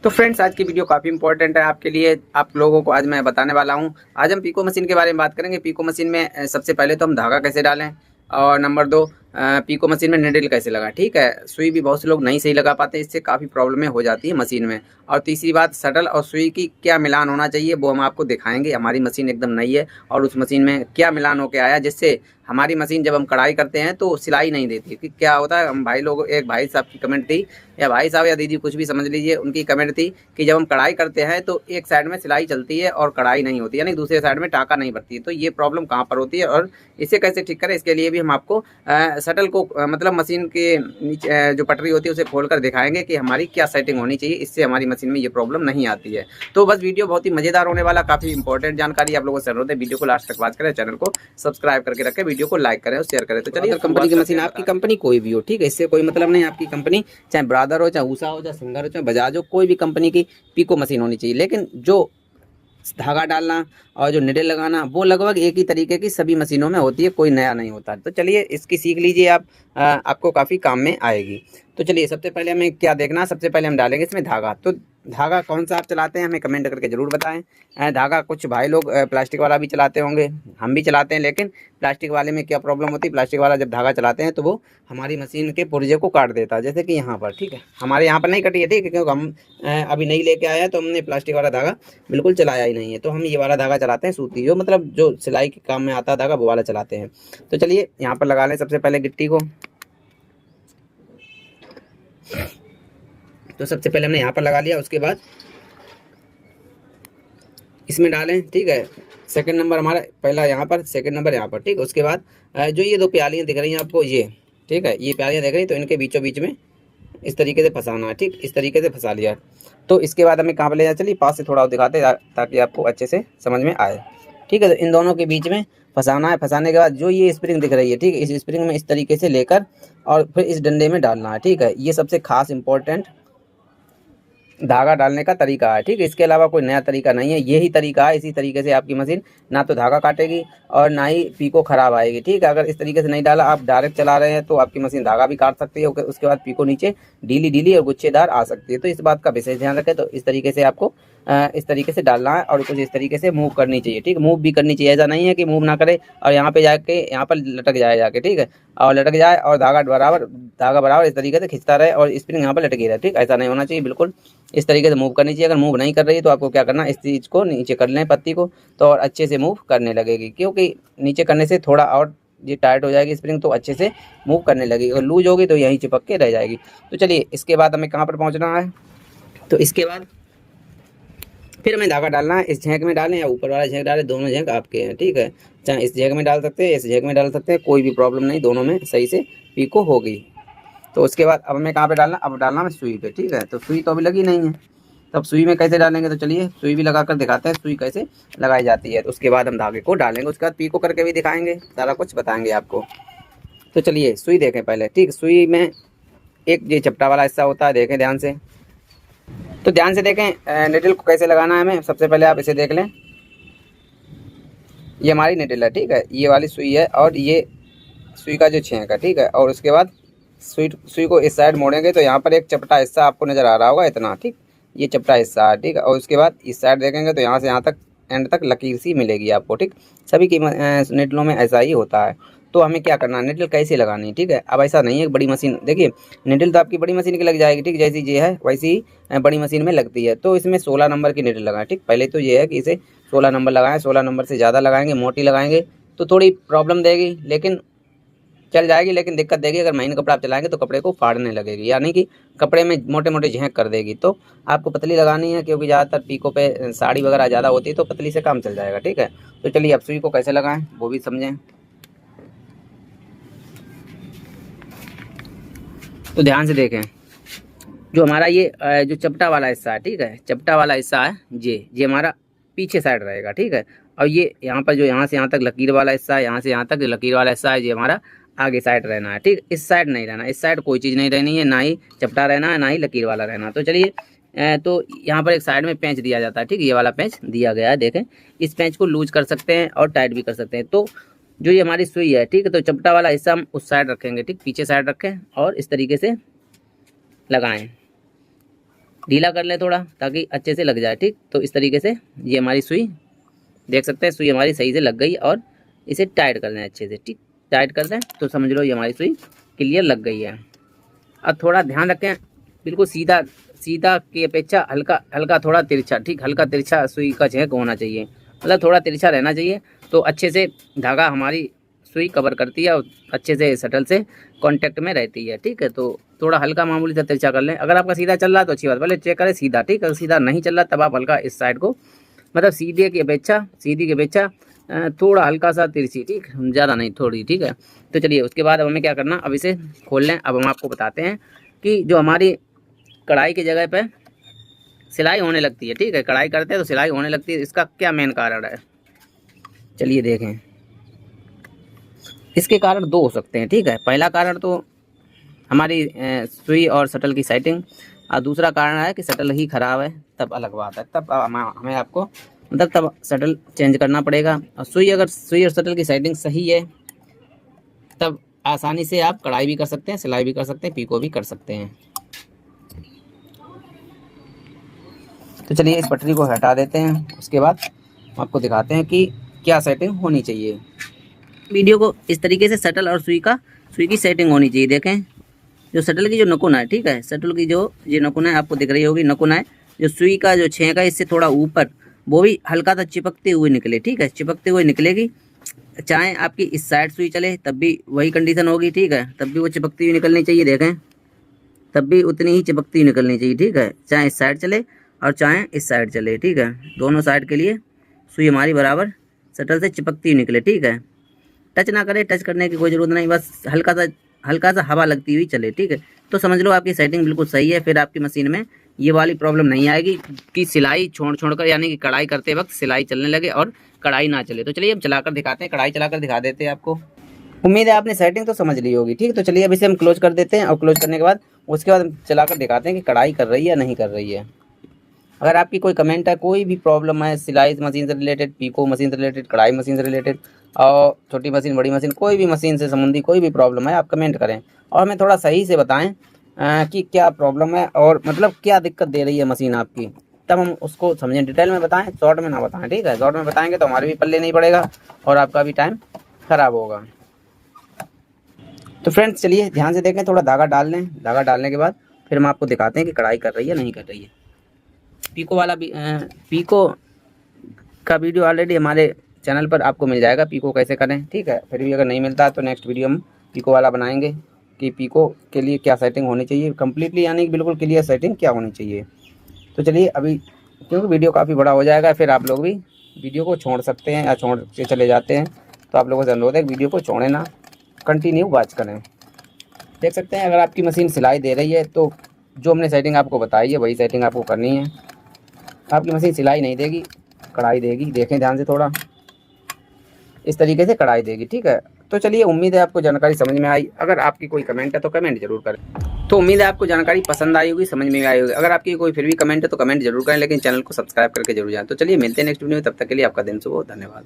तो फ्रेंड्स, आज की वीडियो काफ़ी इंपॉर्टेंट है आपके लिए। आप लोगों को आज मैं बताने वाला हूं। आज हम पीको मशीन के बारे में बात करेंगे। पीको मशीन में सबसे पहले तो हम धागा कैसे डालें, और नंबर 2 पीको मशीन में निडल कैसे लगाएं। ठीक है, सुई भी बहुत से लोग नहीं सही लगा पाते, इससे काफ़ी प्रॉब्लमें हो जाती है मशीन में। और तीसरी बात, शटल और सुई की क्या मिलान होना चाहिए वो हम आपको दिखाएंगे। हमारी मशीन एकदम नई है और उस मशीन में क्या मिलान होकर आया जिससे हमारी मशीन जब हम कढ़ाई करते हैं तो सिलाई नहीं देती। कि क्या होता है, हम भाई लोग, एक भाई साहब की कमेंट थी, या भाई साहब या दीदी कुछ भी समझ लीजिए, उनकी कमेंट थी कि जब हम कढ़ाई करते हैं तो एक साइड में सिलाई चलती है और कढ़ाई नहीं होती, यानी दूसरे साइड में टाँका नहीं भरती है। तो ये प्रॉब्लम कहाँ पर होती है और इसे कैसे ठीक करें, इसके लिए भी हम आपको शटल को मतलब मशीन के नीचे जो पटरी होती है उसे खोल कर दिखाएंगे कि हमारी क्या सेटिंग होनी चाहिए, इससे हमारी मशीन में ये प्रॉब्लम नहीं आती है। तो बस वीडियो बहुत ही मज़ेदार होने वाला, काफ़ी इंपॉर्टेंट जानकारी आप लोगों से जरूरत है। वीडियो को लास्ट तक वॉच करें, चैनल को सब्सक्राइब करके रखें, वीडियो को लाइक करें और शेयर करें। तो चलिए, कंपनी की मशीन, आपकी कंपनी कोई भी हो, ठीक है, इससे कोई मतलब नहीं। आपकी कंपनी चाहे ब्रादर हो, चाहे ऊषा हो, चाहे सिंगर हो, चाहे बजाज हो, कोई भी कंपनी की पीको मशीन होनी चाहिए। लेकिन जो धागा डालना और जो निडल लगाना वो लगभग एक ही तरीके की सभी मशीनों में होती है, कोई नया नहीं होता। तो चलिए इसकी सीख लीजिए आप, आपको काफ़ी काम में आएगी। तो चलिए, सबसे पहले हमें क्या देखना, सबसे पहले हम डालेंगे इसमें धागा। तो धागा कौन सा आप चलाते हैं हमें कमेंट करके ज़रूर बताएं। धागा कुछ भाई लोग प्लास्टिक वाला भी चलाते होंगे, हम भी चलाते हैं, लेकिन प्लास्टिक वाले में क्या प्रॉब्लम होती है, प्लास्टिक वाला जब धागा चलाते हैं तो वो हमारी मशीन के पुर्जे को काट देता है। जैसे कि यहाँ पर, ठीक है, हमारे यहाँ पर नहीं कटी है, ठीक है, क्योंकि हम अभी नहीं लेके आए हैं तो हमने प्लास्टिक वाला धागा बिल्कुल चलाया ही नहीं है। तो हम ये वाला धागा चलाते हैं, सूती, जो मतलब जो सिलाई के काम में आता है धागा, वो वाला चलाते हैं। तो चलिए यहाँ पर लगा लें सबसे पहले गिट्टी को। तो सबसे पहले हमने यहाँ पर लगा लिया, उसके बाद इसमें डालें, ठीक है। सेकंड नंबर हमारा, पहला यहाँ पर, सेकंड नंबर यहाँ पर, ठीक है। उसके बाद जो ये दो प्यालियाँ दिख रही हैं आपको, ये ठीक है, ये प्यालियाँ दिख रही, तो इनके बीचों बीच में इस तरीके से फंसाना है, ठीक, इस तरीके से फंसा लिया। तो इसके बाद हमें कहाँ पर ले जाना, चलिए पास से थोड़ा दिखाते ताकि आपको अच्छे से समझ में आए, ठीक है। तो इन दोनों के बीच में फंसाना है। फंसाने के बाद जो ये स्प्रिंग दिख रही है, ठीक है, इस स्प्रिंग में इस तरीके से लेकर और फिर इस डंडे में डालना है, ठीक है। ये सबसे खास इंपॉर्टेंट धागा डालने का तरीका है, ठीक है। इसके अलावा कोई नया तरीका नहीं है, यही तरीका है। इसी तरीके से आपकी मशीन ना तो धागा काटेगी और ना ही पीको खराब आएगी, ठीक है। अगर इस तरीके से नहीं डाला, आप डायरेक्ट चला रहे हैं तो आपकी मशीन धागा भी काट सकती है, उसके बाद पीको नीचे ढीली ढीली और गुच्छेदार आ सकती है। तो इस बात का विशेष ध्यान रखें। तो इस तरीके से आपको इस तरीके से डालना है और कुछ इस तरीके से मूव करनी चाहिए, ठीक है। मूव भी करनी चाहिए, ऐसा नहीं है कि मूव ना करे और यहाँ पे जाके यहाँ पर लटक जाए जाके, ठीक है, और लटक जाए और धागा बराबर इस तरीके से खिंचता रहे और स्प्रिंग यहाँ पर लटकी रहे, ठीक, ऐसा नहीं होना चाहिए। बिल्कुल इस तरीके से मूव करनी चाहिए। अगर मूव नहीं कर रही है तो आपको क्या करना है, इस चीज़ को नीचे कर लें पत्ती को, तो और अच्छे से मूव करने लगेगी। क्योंकि नीचे करने से थोड़ा और ये टाइट हो जाएगी स्प्रिंग, तो अच्छे से मूव करने लगेगी। अगर लूज होगी तो यहीं चिपक के रह जाएगी। तो चलिए, इसके बाद हमें कहाँ पर पहुँचना है, तो इसके बाद फिर हमें धागा डालना है। इस झेंक में डालें या ऊपर वाला झेंक डालें, दोनों झेंक आपके हैं, ठीक है। चाहे इस झेंक में डाल सकते हैं, इस झेंक में डाल सकते हैं, कोई भी प्रॉब्लम नहीं, दोनों में सही से पीको होगी। तो उसके बाद अब हमें कहाँ पे डालना, अब डालना है सुई पे, ठीक है। तो सुई तो अभी लगी नहीं है, तो अब सुई में कैसे डालेंगे, तो चलिए सुई भी लगा कर दिखाते हैं सुई कैसे लगाई जाती है। तो उसके बाद हम धागे को डालेंगे, उसके बाद पीको करके भी दिखाएंगे, सारा कुछ बताएंगे आपको। तो चलिए सुई देखें पहले, ठीक। सुई में एक ये चपटा वाला हिस्सा होता है, देखें ध्यान से। तो ध्यान से देखें निडल को कैसे लगाना है हमें। सबसे पहले आप इसे देख लें, ये हमारी निडल है, ठीक है, ये वाली सुई है और ये सुई का जो छेंक है, ठीक है। और उसके बाद सुई को इस साइड मोड़ेंगे तो यहाँ पर एक चपटा हिस्सा आपको नज़र आ रहा होगा, इतना, ठीक, ये चपटा हिस्सा है, ठीक है। और उसके बाद इस साइड देखेंगे तो यहाँ से यहाँ तक एंड तक लकीर सी मिलेगी आपको, ठीक। सभी की निडलों में ऐसा ही होता है। तो हमें क्या करना है, निडल कैसे लगानी है, ठीक है। अब ऐसा नहीं है बड़ी मशीन, देखिए निडल तो आपकी बड़ी मशीन की लग जाएगी, ठीक, जैसी ये है वैसी ही बड़ी मशीन में लगती है। तो इसमें 16 नंबर की निडल लगाएं, ठीक। पहले तो ये है कि इसे 16 नंबर लगाएं, 16 नंबर से ज़्यादा लगाएंगे, मोटी लगाएंगे तो थोड़ी प्रॉब्लम देगी, लेकिन चल जाएगी। लेकिन दिक्कत देगी, अगर महीन कपड़ा आप चलाएंगे तो कपड़े को फाड़ने लगेगी, यानी कि कपड़े में मोटे मोटे झेंक कर देगी। तो आपको पतली लगानी है, क्योंकि ज़्यादातर पीको पे साड़ी वगैरह ज़्यादा होती है, तो पतली से काम चल जाएगा, ठीक है। तो चलिए अब सुई को कैसे लगाएं वो भी समझें। तो ध्यान से देखें, जो हमारा ये जो चपटा वाला हिस्सा है, ठीक है, चपटा वाला हिस्सा है, ये हमारा पीछे साइड रहेगा, ठीक है। और ये यहाँ पर जो यहाँ से यहाँ तक लकीर वाला हिस्सा है, यहाँ से यहाँ तक जो लकीर वाला हिस्सा है, ये हमारा आगे साइड रहना है, ठीक। इस साइड नहीं रहना, इस साइड कोई चीज़ नहीं रहनी है, ना ही चपटा रहना है, ना ही लकीर वाला रहना। तो चलिए तो यहाँ पर एक साइड में पेंच दिया जाता है, ठीक, ये वाला पेंच दिया गया है, देखें। इस पेंच को लूज कर सकते हैं और टाइट भी कर सकते हैं। तो जो ये हमारी सुई है, ठीक है, तो चपटा वाला हिस्सा हम उस साइड रखेंगे, ठीक, पीछे साइड रखें और इस तरीके से लगाएं। ढीला कर लें थोड़ा ताकि अच्छे से लग जाए। ठीक, तो इस तरीके से ये हमारी सुई देख सकते हैं, सुई हमारी सही से लग गई और इसे टाइट कर लें अच्छे से। ठीक, टाइट कर दें तो समझ लो ये हमारी सुई क्लियर लग गई है। अब थोड़ा ध्यान रखें, बिल्कुल सीधा सीधा की अपेक्षा हल्का हल्का थोड़ा तिरछा। ठीक, हल्का तिरछा सुई का छेक होना चाहिए, मतलब थोड़ा तिरछा रहना चाहिए, तो अच्छे से धागा हमारी सुई कवर करती है और अच्छे से शटल से कांटेक्ट में रहती है। ठीक है, तो थोड़ा हल्का मामूली सा तिरछा कर लें। अगर आपका सीधा चल रहा है तो अच्छी बात, पहले चेक करें सीधा। ठीक, अगर सीधा नहीं चल रहा तब आप हल्का इस साइड को, मतलब सीधी की अपेक्षा थोड़ा हल्का सा तिरछी। ठीक, ज़्यादा नहीं, थोड़ी। ठीक है, तो चलिए उसके बाद अब हमें क्या करना, अब इसे खोल लें। अब हम आपको बताते हैं कि जो हमारी कढ़ाई की जगह पे सिलाई होने लगती है। ठीक है, कढ़ाई करते हैं तो सिलाई होने लगती है, इसका क्या मेन कारण है, चलिए देखें। इसके कारण दो हो सकते हैं। ठीक है, पहला कारण तो हमारी सुई और शटल की सेटिंग, और दूसरा कारण है कि शटल ही ख़राब है, तब अलग बात है, तब हमें आपको मतलब तब शटल चेंज करना पड़ेगा। और सुई और शटल की सेटिंग सही है तब आसानी से आप कढ़ाई भी कर सकते हैं, सिलाई भी कर सकते हैं, पीको भी कर सकते हैं। तो चलिए इस पटरी को हटा देते हैं, उसके बाद आपको दिखाते हैं कि क्या सेटिंग होनी चाहिए। वीडियो को इस तरीके से शटल और सुई की सेटिंग होनी चाहिए। देखें जो शटल की जो नकुन है, ठीक है, शटल की जो ये नकुन है आपको दिख रही होगी, नकुन है जो सुई का जो छेंक है इससे थोड़ा ऊपर, वो भी हल्का सा चिपकते हुए निकले। ठीक है, चिपकते हुए निकलेगी, चाहे आपकी इस साइड सुई चले तब भी वही कंडीशन होगी। ठीक है, तब भी वो चिपकती हुई निकलनी चाहिए। देखें तब भी उतनी ही चिपकती हुई निकलनी चाहिए। ठीक है, चाहे इस साइड चले और चाहे इस साइड चले। ठीक है, दोनों साइड के लिए सुई हमारी बराबर शटल से चिपकती हुई निकले। ठीक है, टच ना करे, टच करने की कोई ज़रूरत नहीं, बस हल्का सा हवा लगती हुई चले। ठीक है, तो समझ लो आपकी सेटिंग बिल्कुल सही है, फिर आपकी मशीन में ये वाली प्रॉब्लम नहीं आएगी कि सिलाई छोड़ कर, यानी कि कढ़ाई करते वक्त सिलाई चलने लगे और कढ़ाई ना चले। तो चलिए हम चलाकर दिखाते हैं, कढ़ाई चलाकर दिखा देते हैं आपको। उम्मीद है आपने सेटिंग तो समझ ली होगी। ठीक, तो चलिए अब इसे हम क्लोज कर देते हैं, और क्लोज करने के बाद उसके बाद हम चलाकर दिखाते हैं कि कढ़ाई कर रही है या नहीं कर रही है। अगर आपकी कोई कमेंट है, कोई भी प्रॉब्लम है सिलाई मशीन से रिलेटेड, पीको मशीन से रिलेटेड, कढ़ाई मशीन से रिलेटेड, और छोटी मशीन बड़ी मशीन, कोई भी मशीन से संबंधी कोई भी प्रॉब्लम है, आप कमेंट करें और हमें थोड़ा सही से बताएं कि क्या प्रॉब्लम है और मतलब क्या दिक्कत दे रही है मशीन आपकी, तब हम उसको समझें, डिटेल में बताएं, शॉर्ट में ना बताएं। ठीक है, शॉर्ट में बताएंगे तो हमारे भी पल्ले नहीं पड़ेगा और आपका भी टाइम ख़राब होगा। तो फ्रेंड्स चलिए ध्यान से देखें, थोड़ा धागा डाल लें, धागा डालने के बाद फिर हम आपको दिखाते हैं कि कढ़ाई कर रही है नहीं कर रही है। पीको वाला भी पीको का वीडियो ऑलरेडी हमारे चैनल पर आपको मिल जाएगा, पीको कैसे करें। ठीक है, फिर भी अगर नहीं मिलता है तो नेक्स्ट वीडियो हम पीको वाला बनाएंगे कि पीको के लिए क्या सेटिंग होनी चाहिए, कम्प्लीटली यानी कि बिल्कुल क्लियर सेटिंग क्या होनी चाहिए। तो चलिए अभी, क्योंकि वीडियो काफ़ी बड़ा हो जाएगा, फिर आप लोग भी वीडियो को छोड़ सकते हैं या छोड़ के चले जाते हैं, तो आप लोगों से अनुरोध है वीडियो को छोड़े ना, कंटिन्यू वॉच करें। देख सकते हैं अगर आपकी मशीन सिलाई दे रही है तो जो हमने सेटिंग आपको बताई है वही सेटिंग आपको करनी है। आपकी मशीन सिलाई नहीं देगी, कढ़ाई देगी, देखें ध्यान से, थोड़ा इस तरीके से कढ़ाई देगी। ठीक है, तो चलिए उम्मीद है आपको जानकारी समझ में आई। अगर आपकी कोई कमेंट है तो कमेंट जरूर करें। तो उम्मीद है आपको जानकारी पसंद आई होगी, समझ में आई होगी। अगर आपकी कोई फिर भी कमेंट है तो कमेंट जरूर करें, लेकिन चैनल को सब्सक्राइब करके जरूर जाएं। तो चलिए मिलते हैं नेक्स्ट वीडियो में, तब तक के लिए आपका दिन शुभ हो, धन्यवाद।